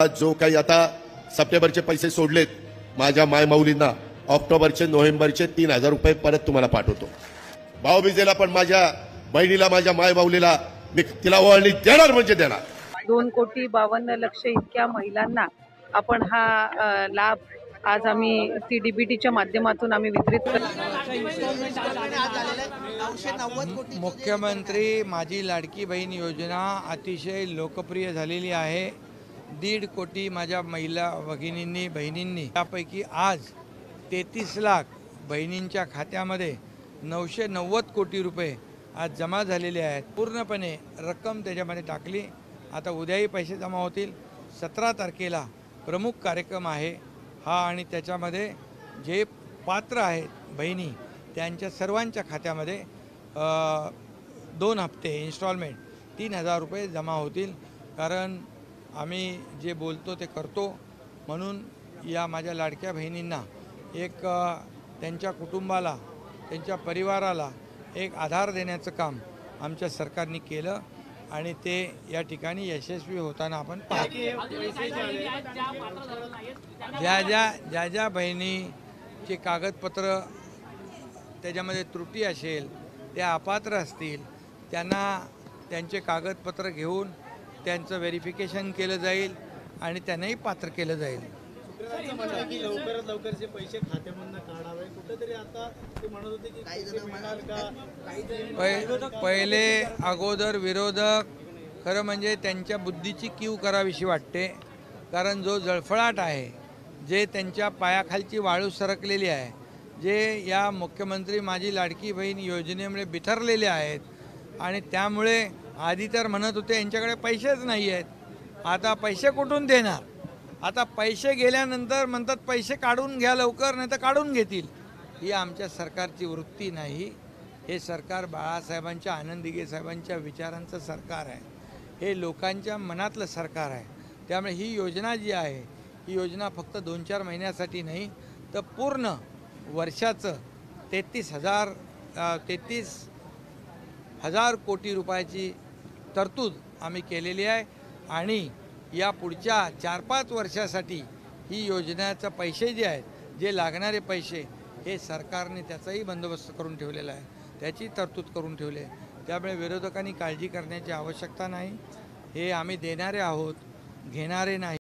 जो काही आता सप्टेंबरचे पैसे सोडलेत माझ्या मायमाऊलींना, ऑक्टोबरचे नोव्हेंबरचे 3000 रुपये परत तुम्हाला पाठवतो। भाऊबीजेला पण माझ्या बहिणीला, माझ्या मायमाऊलीला मी तिला ओवाळणी देणार म्हणजे देणार। 2,52,00,000 इतक्या महिलांना आपण हा लाभ आज आम्ही CDBTच्या माध्यमातून आम्ही वितरित करतो। मुख्यमंत्री माझी लाडकी बहीण योजना अतिशय लोकप्रिय झालेली आहे। 1.5 कोटी माझ्या महिला भगिनींनी बहिणींनी त्यापैकी आज 33 लाख बहिणींच्या खात्यामध्ये 990 कोटी रुपये आज जमा झालेले आहेत। पूर्णपणे रक्कम त्याच्यामध्ये टाकली। आता उद्याही पैसे जमा होतील। 17 तारखेला प्रमुख कार्यक्रम आहे हा आणि त्याच्यामध्ये जे पात्र आहेत बहिणी त्यांच्या सर्वांच्या खात्यामध्ये 2 हप्ते इन्स्टॉलमेंट 3000 रुपये जमा होतील। कारण आम्ही जे बोलतो ते करतो, म्हणून या माझ्या लाडक्या बहिणींना एक त्यांच्या कुटुंबाला, त्यांच्या परिवाराला एक आधार देण्याचं काम आमच्या सरकारने केलं आणि ते या ठिकाणी यशस्वी होताना आपण पाहतो। ज्या ज्या बहिणीचे कागदपत्र त्याच्यामध्ये त्रुटी असेल, त्या अपात्र असतील, त्यांना त्यांचे कागदपत्र घेऊन त्यांचं व्हेरिफिकेशन केलं जाईल आणि त्यांनाही पात्र केलं जाईल। लवकरात लवकर जे पैसे खात्यामधून काढावे, कुठेतरी आता ते म्हणत होते की पहिले अगोदर विरोधक खरं म्हणजे त्यांच्या बुद्धीची कीव करावीशी वाटते। कारण जो जळफळाट आहे, जे त्यांच्या पायाखालची वाळू सरकलेली आहे, जे या मुख्यमंत्री माझी लाडकी बहीण योजनेमुळे बिथरलेले आहेत आणि त्यामुळे आधी तर म्हणत होते यांच्याकडे पैसेच नाही आहेत, आता पैसे कुठून देणार। आता पैसे गेल्यानंतर म्हणतात पैसे काढून घ्या लवकर, नाही तर काढून घेतील। ही आमच्या सरकारची वृत्ती नाही। हे सरकार बाळासाहेबांच्या, आनंद दिघे साहेबांच्या विचारांचं सरकार आहे। हे लोकांच्या मनातलं सरकार आहे। त्यामुळे ही योजना जी आहे, ही योजना फक्त 2-4 महिन्यासाठी नाही, तर पूर्ण वर्षाचं 33,000 कोटी रुपयाची तरतूद आम्ही केलेली आहे आणि या पुढच्या 4-5 वर्षासाठी ही योजनेचे पैसे जे आहेत, जे लागणारे पैसे, हे सरकारने त्याचाही बंदोबस्त करून ठेवलेला आहे, त्याची तरतूद करून ठेवली आहे। त्यामुळे विरोधकांनी काळजी करण्याची आवश्यकता नाही। हे आम्ही देणारे आहोत, घेणारे नाही।